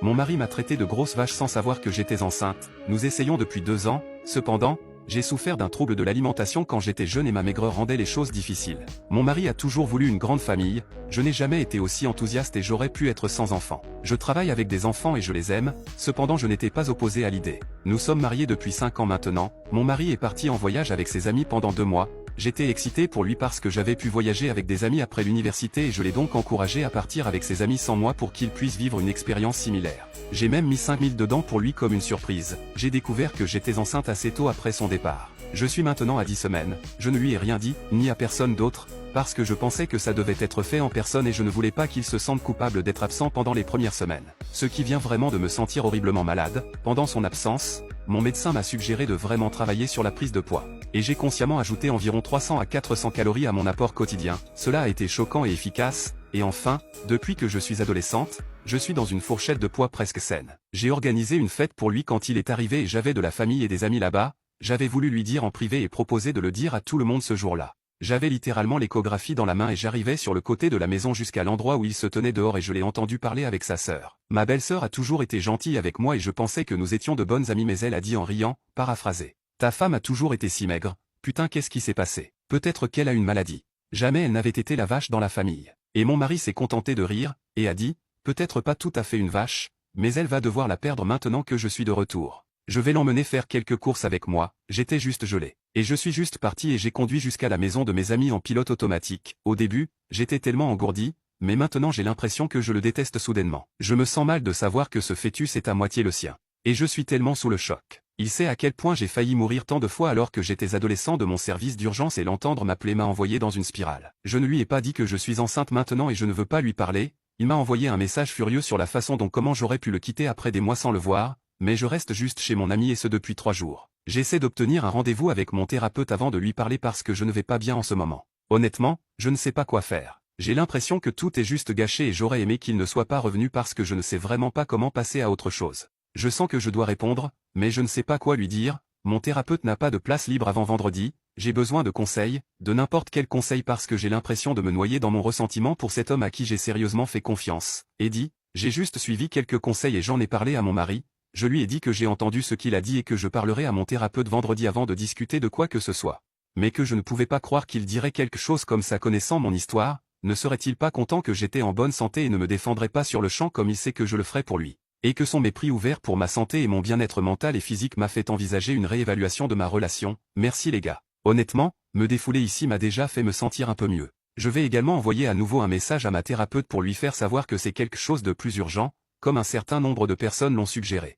Mon mari m'a traité de grosse vache sans savoir que j'étais enceinte. Nous essayons depuis 2 ans, cependant, j'ai souffert d'un trouble de l'alimentation quand j'étais jeune et ma maigreur rendait les choses difficiles. Mon mari a toujours voulu une grande famille, je n'ai jamais été aussi enthousiaste et j'aurais pu être sans enfants. Je travaille avec des enfants et je les aime, cependant je n'étais pas opposé à l'idée. Nous sommes mariés depuis 5 ans maintenant, mon mari est parti en voyage avec ses amis pendant 2 mois. J'étais excité pour lui parce que j'avais pu voyager avec des amis après l'université et je l'ai donc encouragé à partir avec ses amis sans moi pour qu'il puisse vivre une expérience similaire. J'ai même mis 5000 dedans pour lui comme une surprise. J'ai découvert que j'étais enceinte assez tôt après son départ. Je suis maintenant à 10 semaines, je ne lui ai rien dit, ni à personne d'autre, parce que je pensais que ça devait être fait en personne et je ne voulais pas qu'il se sente coupable d'être absent pendant les premières semaines. Ce qui vient vraiment de me sentir horriblement malade. Pendant son absence, mon médecin m'a suggéré de vraiment travailler sur la prise de poids. Et j'ai consciemment ajouté environ 300 à 400 calories à mon apport quotidien. Cela a été choquant et efficace, et enfin, depuis que je suis adolescente, je suis dans une fourchette de poids presque saine. J'ai organisé une fête pour lui quand il est arrivé et j'avais de la famille et des amis là-bas. J'avais voulu lui dire en privé et proposé de le dire à tout le monde ce jour-là. J'avais littéralement l'échographie dans la main et j'arrivais sur le côté de la maison jusqu'à l'endroit où il se tenait dehors et je l'ai entendu parler avec sa sœur. Ma belle-sœur a toujours été gentille avec moi et je pensais que nous étions de bonnes amies mais elle a dit en riant, paraphrasé. Ta femme a toujours été si maigre, putain qu'est-ce qui s'est passé? Peut-être qu'elle a une maladie. Jamais elle n'avait été la vache dans la famille. Et mon mari s'est contenté de rire, et a dit, peut-être pas tout à fait une vache, mais elle va devoir la perdre maintenant que je suis de retour. Je vais l'emmener faire quelques courses avec moi, j'étais juste gelé. Et je suis juste parti et j'ai conduit jusqu'à la maison de mes amis en pilote automatique. Au début, j'étais tellement engourdi, mais maintenant j'ai l'impression que je le déteste soudainement. Je me sens mal de savoir que ce fœtus est à moitié le sien. Et je suis tellement sous le choc. Il sait à quel point j'ai failli mourir tant de fois alors que j'étais adolescent de mon service d'urgence et l'entendre m'appeler m'a envoyé dans une spirale. Je ne lui ai pas dit que je suis enceinte maintenant et je ne veux pas lui parler, il m'a envoyé un message furieux sur la façon dont comment j'aurais pu le quitter après des mois sans le voir, mais je reste juste chez mon ami et ce depuis 3 jours. J'essaie d'obtenir un rendez-vous avec mon thérapeute avant de lui parler parce que je ne vais pas bien en ce moment. Honnêtement, je ne sais pas quoi faire. J'ai l'impression que tout est juste gâché et j'aurais aimé qu'il ne soit pas revenu parce que je ne sais vraiment pas comment passer à autre chose. Je sens que je dois répondre, mais je ne sais pas quoi lui dire. Mon thérapeute n'a pas de place libre avant vendredi, j'ai besoin de conseils, de n'importe quel conseil parce que j'ai l'impression de me noyer dans mon ressentiment pour cet homme à qui j'ai sérieusement fait confiance. Eddie, j'ai juste suivi quelques conseils et j'en ai parlé à mon mari. Je lui ai dit que j'ai entendu ce qu'il a dit et que je parlerai à mon thérapeute vendredi avant de discuter de quoi que ce soit. Mais que je ne pouvais pas croire qu'il dirait quelque chose comme ça connaissant mon histoire, ne serait-il pas content que j'étais en bonne santé et ne me défendrait pas sur le champ comme il sait que je le ferai pour lui. Et que son mépris ouvert pour ma santé et mon bien-être mental et physique m'a fait envisager une réévaluation de ma relation. Merci les gars. Honnêtement, me défouler ici m'a déjà fait me sentir un peu mieux. Je vais également envoyer à nouveau un message à ma thérapeute pour lui faire savoir que c'est quelque chose de plus urgent, comme un certain nombre de personnes l'ont suggéré.